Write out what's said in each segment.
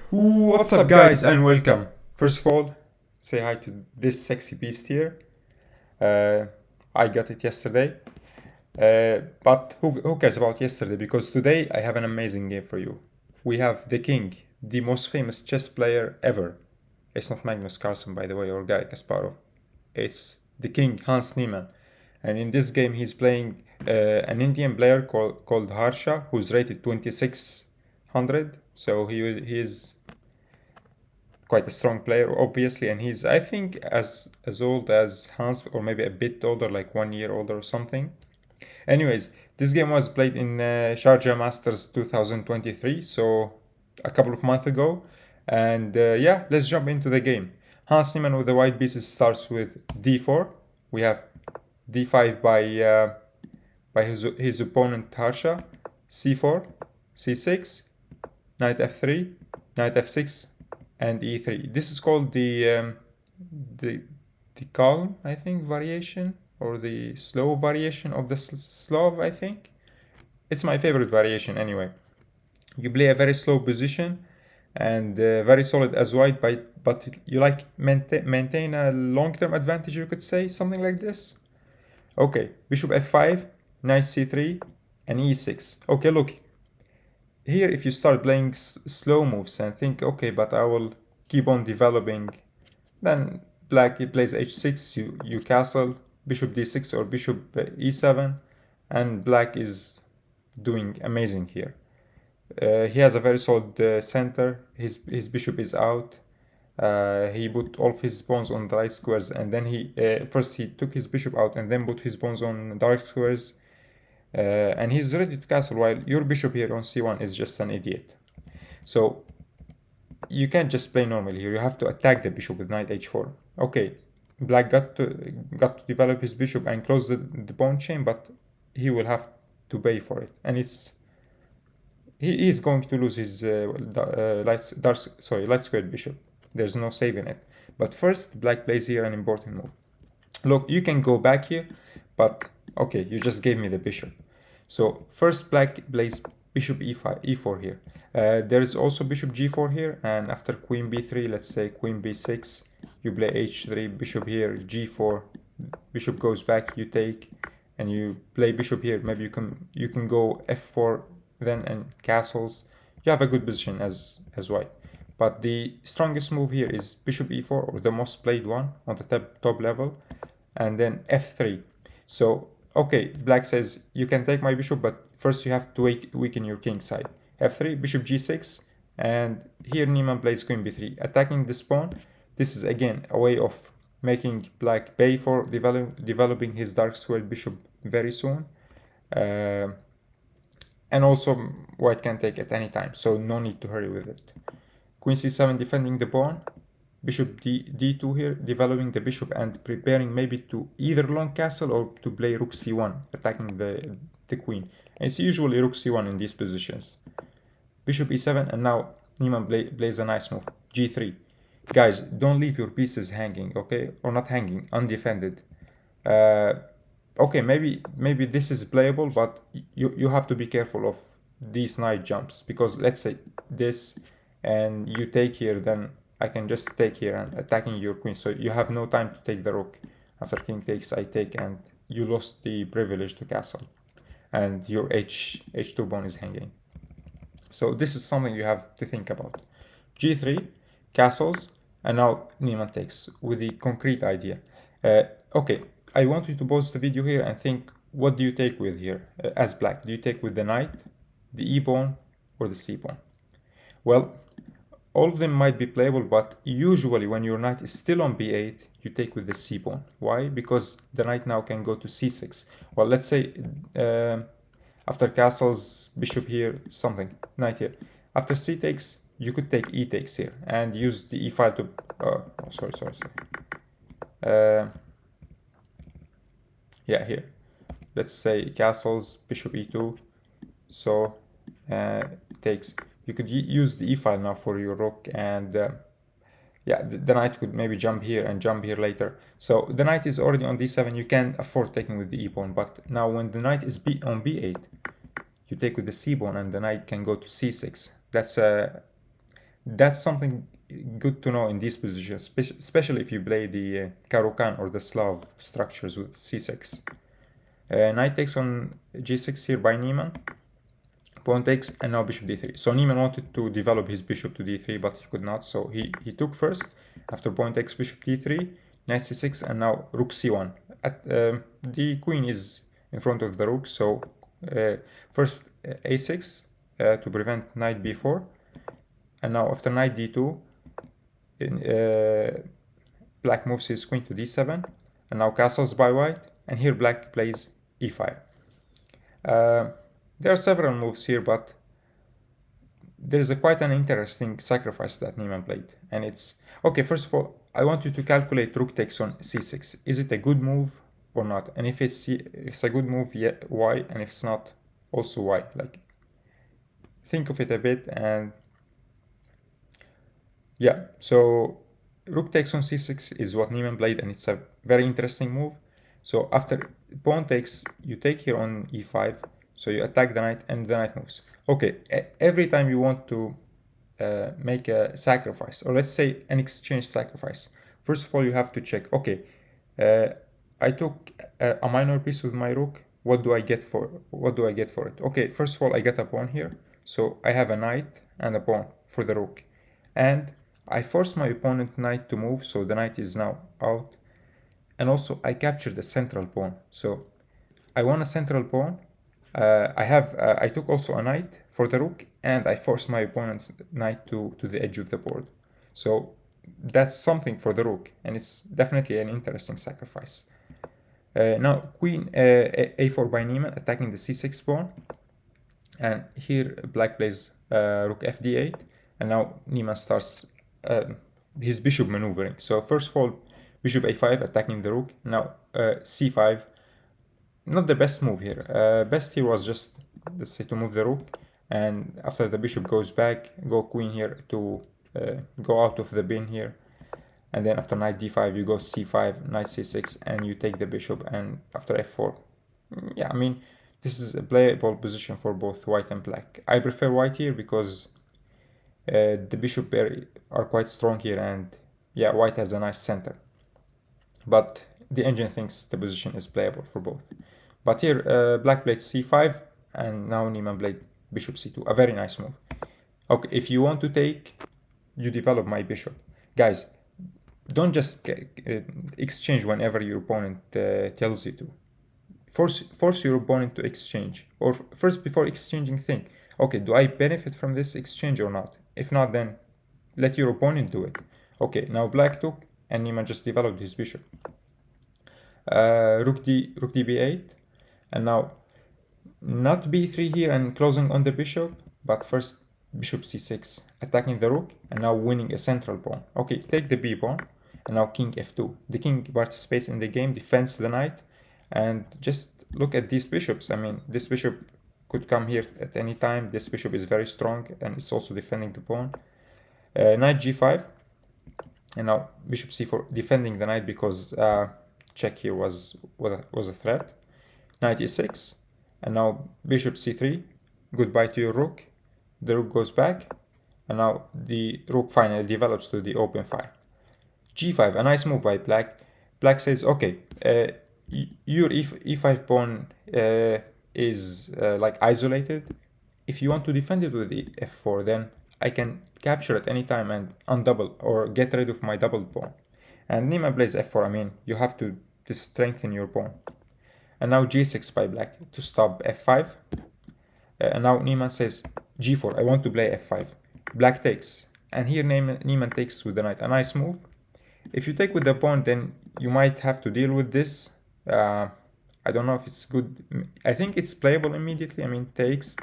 What's up, guys, and welcome. First of all, say hi to this sexy beast here. Uh, I got it yesterday. But who cares about yesterday? Because today I have an amazing game for you. We have the king, the most famous chess player ever. It's not Magnus Carlsen, by the way, or Garry Kasparov. It's the king, Hans Niemann. And in this game, he's playing an Indian player called Harsha, who's rated 2600. So he is quite a strong player, obviously, and he's, I think, as old as Hans, or maybe a bit older, like 1 year older or something. Anyways, this game was played in Sharjah Masters 2023, so a couple of months ago. And yeah, let's jump into the game. Hans Niemann with the white pieces starts with d4. We have d5 by his opponent Harsha, c4, c6, knight f3, knight f6, and e3. This is called the calm, I think, variation, or the slow variation of the Slav, I think. It's my favorite variation anyway. You play a very slow position and very solid as white, but you like maintain a long-term advantage, you could say, something like this. Okay, bishop f5, knight c3, and e6. Okay, look, here if you start playing slow moves and think, okay, but I will keep on developing, then black plays h6, you castle, bishop d6 or bishop e7, and black is doing amazing here. He has a very solid center. His bishop is out. He put all of his pawns on the right squares, and then first he took his bishop out and then put his pawns on dark squares. And he's ready to castle, while your bishop here on c1 is just an idiot. So you can't just play normally here. You have to attack the bishop with knight h4. Okay, black got to develop his bishop and close the pawn chain, but he will have to pay for it, and he is going to lose his light squared bishop. There's no saving it. But first, black plays here an important move. Look, you can go back here, but okay, you just gave me the bishop. So first, black plays bishop e4 here. There is also bishop g4 here, and after queen b3, let's say queen b6, you play h3, bishop here, g4, bishop goes back, you take, and you play bishop here. Maybe you can go f4 then and castles. You have a good position as white. But the strongest move here is bishop e4, or the most played one on the top level, and then f3. So okay, black says you can take my bishop, but first you have to weaken your king side. f3, bishop g6, and here Neimann plays queen b3, attacking this pawn. This is again a way of making black pay for developing his dark squared bishop very soon. And also white can take at any time, so no need to hurry with it. Queen c7 defending the pawn, bishop d2 here, developing the bishop and preparing maybe to either long castle or to play rook c1, attacking the queen. And it's usually rook c1 in these positions. Bishop e7, and now Neimann plays a nice move, g3. Guys, don't leave your pieces hanging, okay? Or not hanging, undefended. Okay, maybe this is playable, but you have to be careful of these knight jumps, because let's say this and you take here, then I can just take here and attacking your queen, so you have no time to take the rook. After king takes, I take, and you lost the privilege to castle, and your h2 pawn is hanging. So this is something you have to think about. g3, castles, and now Neimann takes with the concrete idea. Okay, I want you to pause the video here and think, what do you take with here as black? Do you take with the knight, the e pawn, or the c pawn? Well, all of them might be playable, but usually when your knight is still on b8, you take with the c pawn. Why? Because the knight now can go to c6. Well, let's say after castles, bishop here, something, knight here. After c takes, you could take e takes here and use the e file to... sorry. Yeah, here. Let's say castles, bishop e2, so takes. You could use the e file now for your rook, and yeah, the knight could maybe jump here and jump here later. So the knight is already on d7, you can't afford taking with the e pawn, but now when the knight is on b8, you take with the c pawn and the knight can go to c6. that's something good to know in these positions, especially if you play the Caro-Kann or the Slav structures with c6. Knight takes on g6 here by Neimann. Pawn takes, and now bishop d3. So Neimann wanted to develop his bishop to d3, but he could not. So he took first. After pawn takes bishop d3, knight c6, and now rook c1. The queen is in front of the rook, so first a6 to prevent knight b4. And now after knight d2, black moves his queen to d7, and now castles by white, and here black plays e5. There are several moves here, but there is quite an interesting sacrifice that Neimann played. And it's, okay, first of all, I want you to calculate rook takes on c6. Is it a good move or not? And if it's a good move, yeah, why? And if it's not, also why? Like, think of it a bit, and yeah, so rook takes on c6 is what Neimann played, and it's a very interesting move. So after pawn takes, you take here on e5, so you attack the knight, and the knight moves. Okay, every time you want to make a sacrifice, or let's say an exchange sacrifice, first of all you have to check, okay, I took a minor piece with my rook, what do I get for it? Okay, first of all I get a pawn here, so I have a knight and a pawn for the rook, and I force my opponent knight to move, so the knight is now out, and also I captured the central pawn, so I won a central pawn. I took also a knight for the rook, and I forced my opponent's knight to the edge of the board. So that's something for the rook, and it's definitely an interesting sacrifice. Now queen a4 by Neimann, attacking the c6 pawn, and here black plays rook fd8, and now Neimann starts his bishop maneuvering. So first of all, bishop a5 attacking the rook, now c5. Not the best move here. Best here was just, let's say, to move the rook, and after the bishop goes back, go queen here to go out of the bin here, and then after knight d5 you go c5, knight c6, and you take the bishop, and after f4. Yeah, I mean, this is a playable position for both white and black. I prefer white here because the bishop pair are quite strong here, and yeah, white has a nice center, but the engine thinks the position is playable for both. But here black played c5, and now Neimann played bishop c2, a very nice move. Okay, if you want to take, you develop my bishop. Guys, don't just exchange whenever your opponent tells you to. Force your opponent to exchange, or first, before exchanging, think, okay, do I benefit from this exchange or not? If not, then let your opponent do it. Okay, now black took, and Neimann just developed his bishop. Rook db8, and now not b3 here and closing on the bishop, but first bishop c6, attacking the rook, and now winning a central pawn. Okay, take the b pawn, and now king f2. The king participates in the game, defends the knight, and just look at these bishops. I mean, this bishop could come here at any time. This bishop is very strong, and it's also defending the pawn. Knight g5, and now bishop c4, defending the knight because check here was a threat. Knight e6, and now bishop c3, goodbye to your rook. The rook goes back, and now the rook finally develops to the open file. g5, a nice move by black. Black says, okay, your e5 pawn is like isolated. If you want to defend it with f4, then I can capture at any time and undouble or get rid of my double pawn. And Neimann plays f4. I mean, you have to strengthen your pawn. And now g6 by black to stop f5. And now Neimann says g4. I want to play f5. Black takes. And here Neimann takes with the knight. A nice move. If you take with the pawn, then you might have to deal with this. I don't know if it's good. I think it's playable immediately. I mean, takes.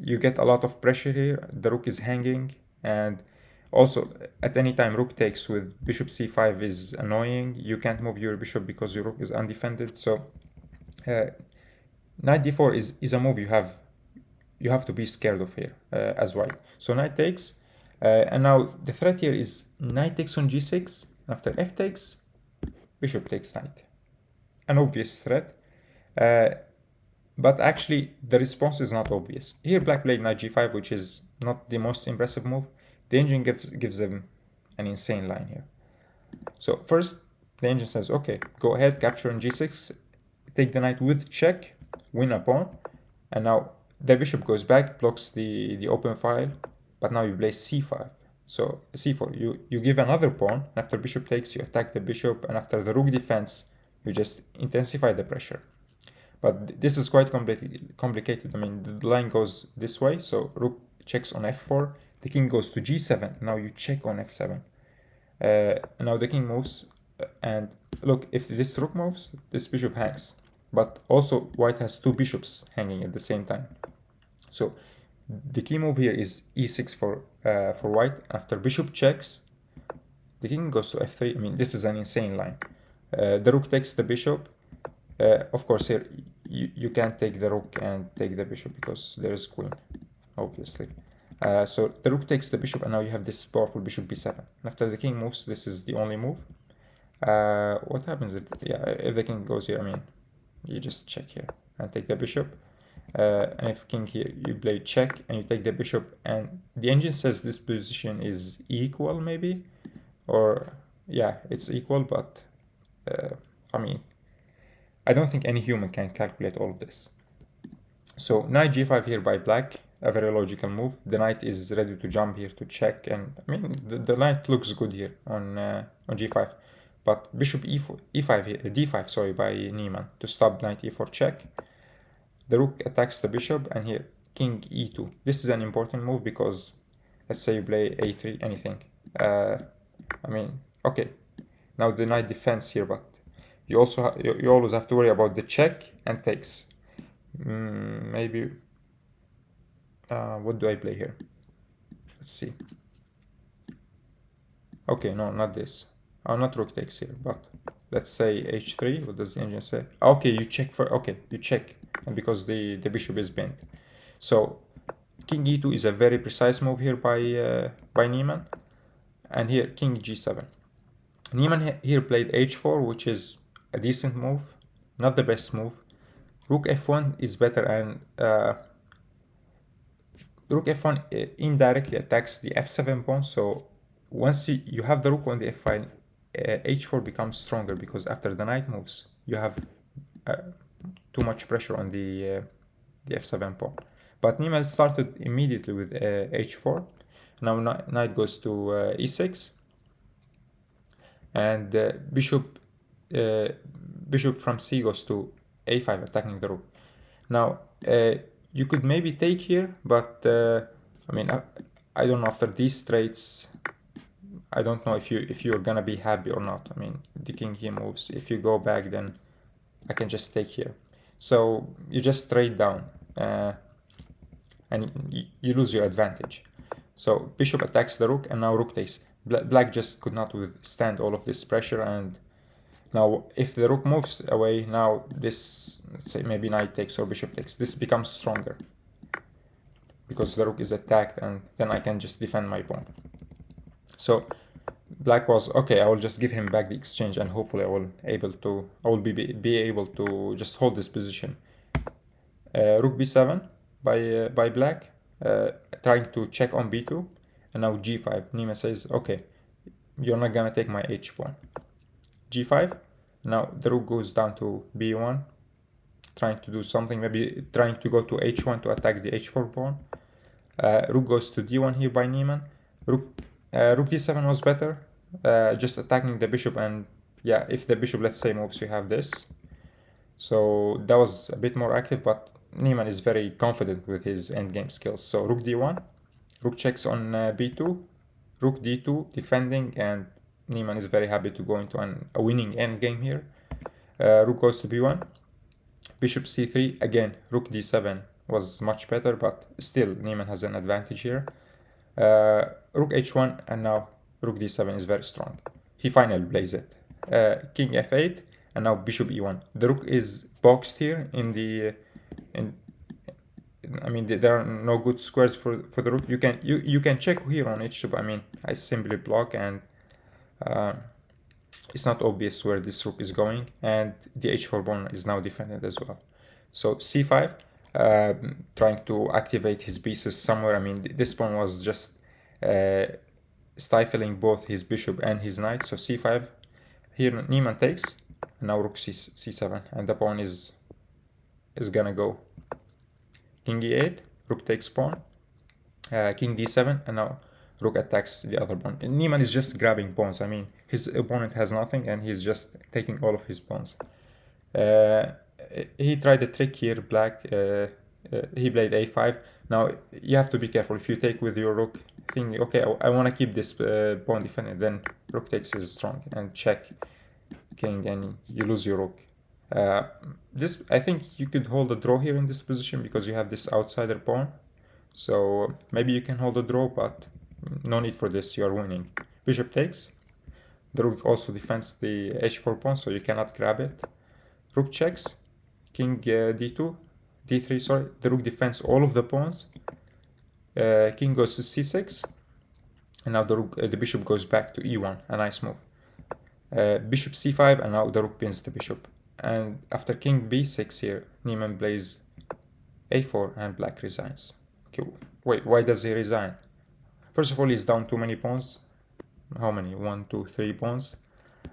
You get a lot of pressure here. The rook is hanging, and also at any time rook takes with bishop c5 is annoying. You can't move your bishop because your rook is undefended. So knight d4 is a move you have to be scared of here as well. So knight takes, and now the threat here is knight takes on g6. After f takes, bishop takes knight. An obvious threat. but actually the response is not obvious. Here black played knight g5, which is not the most impressive move. The engine gives them an insane line here. So first the engine says, okay, go ahead, capture on g6, take the knight with check, win a pawn, and now the bishop goes back, blocks the open file, but now you play c5. So c4, you give another pawn, and after bishop takes, you attack the bishop, and after the rook defense, you just intensify the pressure. But this is quite complicated. I mean, the line goes this way, so rook checks on f4, the king goes to g7, now you check on f7. Now the king moves, and look, if this rook moves, this bishop hangs. But also white has two bishops hanging at the same time. So the key move here is e6 for white. After bishop checks, the king goes to f3. I mean, this is an insane line. The rook takes the bishop. Of course, here you can't take the rook and take the bishop because there is queen, obviously. So the rook takes the bishop, and now you have this powerful bishop b7. And after the king moves, this is the only move. What happens if the king goes here? I mean, you just check here and take the bishop. And if king here, you play check and you take the bishop, and the engine says this position is equal, maybe, or yeah, it's equal, but I mean, I don't think any human can calculate all of this. So knight g5 here by black, a very logical move. The knight is ready to jump here to check, and I mean the knight looks good here on g5. But bishop e5 here, d5, sorry, by Neimann to stop knight e4 check. The rook attacks the bishop, and here king e2. This is an important move because let's say you play a3, anything. I mean, okay, now the knight defends here, but you also you always have to worry about the check and takes. Maybe what do I play here? Let's see. Okay, no, not this. Not rook takes here, but let's say h3. What does the engine say? Okay, you check for. Okay, you check, and because the bishop is bent. So king e2 is a very precise move here by Neimann, and here king g7. Neimann here played h4, which is a decent move, not the best move. Rook f1 is better, and rook f1 indirectly attacks the f7 pawn. So once you have the rook on the f file, h4 becomes stronger because after the knight moves, you have too much pressure on the f7 pawn. But Neimann started immediately with h4. Now knight goes to e6, and bishop from c goes to a5, attacking the rook. Now you could maybe take here, but I mean, I don't know, after these traits, I don't know if you're gonna be happy or not. I mean, the king here moves. If you go back, then I can just take here. So you just trade down, and you lose your advantage. So bishop attacks the rook, and now rook takes. Black just could not withstand all of this pressure, and now if the rook moves away, now this, let's say maybe knight takes or bishop takes, this becomes stronger because the rook is attacked, and then I can just defend my pawn. So black was okay, I will just give him back the exchange, and hopefully I will be able to just hold this position. Rook b7 by black, trying to check on b2, and now g5. Neimann says, okay, you're not gonna take my h pawn. g5. Now the rook goes down to b1, trying to do something, maybe trying to go to h1 to attack the h4 pawn. Rook goes to d1 here by Neimann. Rook d7 was better, just attacking the bishop, and yeah, if the bishop, let's say, moves, you have this. So that was a bit more active, but Neimann is very confident with his endgame skills. So rook d1, rook checks on b2, rook d2, defending, and Neimann is very happy to go into a winning endgame here. Rook goes to b1, bishop c3, again, rook d7 was much better, but still Neimann has an advantage here. Rook h1, and now rook d7 is very strong. He finally plays it. King f8, and now bishop e1. The rook is boxed here I mean, there are no good squares for the rook. You can check here on h2, but I mean, I simply block, and it's not obvious where this rook is going, and the h4 pawn is now defended as well. So c5, trying to activate his pieces somewhere. I mean, this pawn was just stifling both his bishop and his knight. So c5. Here Neimann takes, and now rook c7, and the pawn is gonna go king e8, rook takes pawn, king d7, and now rook attacks the other pawn. And Neimann is just grabbing pawns. I mean, his opponent has nothing, and he's just taking all of his pawns. He tried a trick here, black. He played a5. Now you have to be careful. If you take with your rook, thinking, okay, I want to keep this pawn defended, then rook takes is strong, and check king, and you lose your rook. This, I think you could hold a draw here in this position because you have this outsider pawn. So maybe you can hold a draw, but no need for this. You are winning. Bishop takes. The rook also defends the h4 pawn, so you cannot grab it. Rook checks. King d2, d3. Sorry, the rook defends all of the pawns. King goes to c6, and now the bishop goes back to e1. A nice move. Bishop c5, and now the rook pins the bishop. And after king b6 here, Neimann plays a4, and black resigns. Okay, wait, why does he resign? First of all, he's down too many pawns. How many? 1, 2, 3 pawns.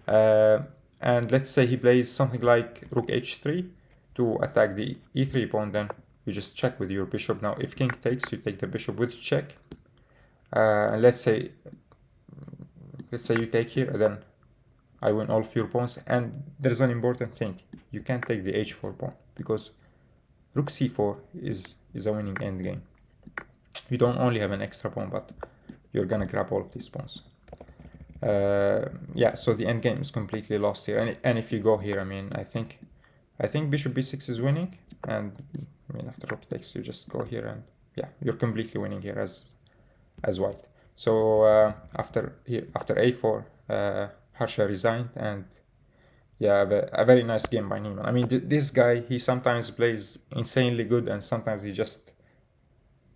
And let's say he plays something like rook h3 to attack the e3 pawn, then you just check with your bishop. Now, if king takes, you take the bishop with check. And let's say you take here, then I win all of your pawns. And there's an important thing. You can't take the h4 pawn because rook c4 is a winning endgame. You don't only have an extra pawn, but you're gonna grab all of these pawns. Yeah, so the endgame is completely lost here. And if you go here, I mean, I think bishop b6 is winning. And I mean, after rook takes, you just go here, and yeah, you're completely winning here as white. So after a4, Harsha resigned, and yeah, a very nice game by Neimann. I mean, this guy, he sometimes plays insanely good, and sometimes he just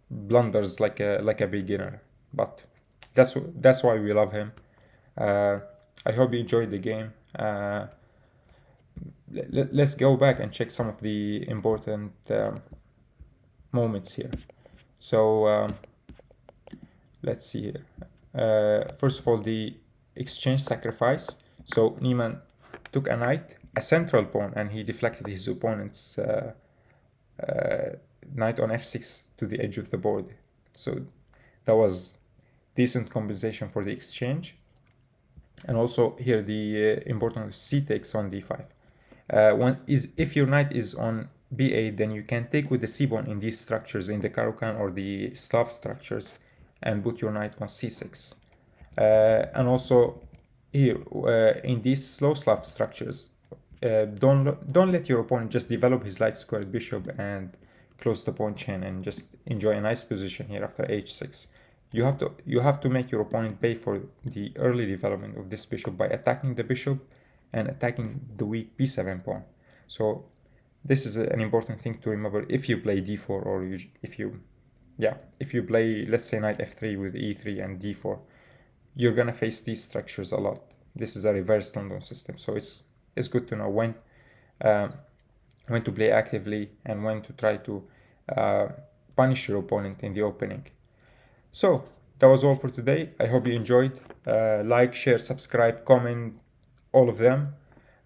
blunders like a beginner. But that's why we love him. I hope you enjoyed the game. Let's go back and check some of the important moments here. So let's see here. First of all, the exchange sacrifice. So Neimann took a knight, a central pawn, and he deflected his opponent's knight on f6 to the edge of the board. So that was decent compensation for the exchange. And also here the important c takes on d5. If your knight is on b8, then you can take with the c pawn in these structures, in the Caro-Kann or the Slav structures, and put your knight on c6. And also here in these slow Slav structures, don't let your opponent just develop his light squared bishop and close the pawn chain and just enjoy a nice position here after h6. You have to make your opponent pay for the early development of this bishop by attacking the bishop and attacking the weak b7 pawn. So this is an important thing to remember if you play d4, or if you play, let's say, knight f3 with e3 and d4, you're gonna face these structures a lot. This is a reverse London system, so it's good to know when to play actively and when to try to punish your opponent in the opening. So that was all for today. I hope you enjoyed. Like, share, subscribe, comment, all of them.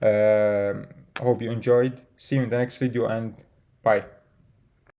I hope you enjoyed. See you in the next video, and bye.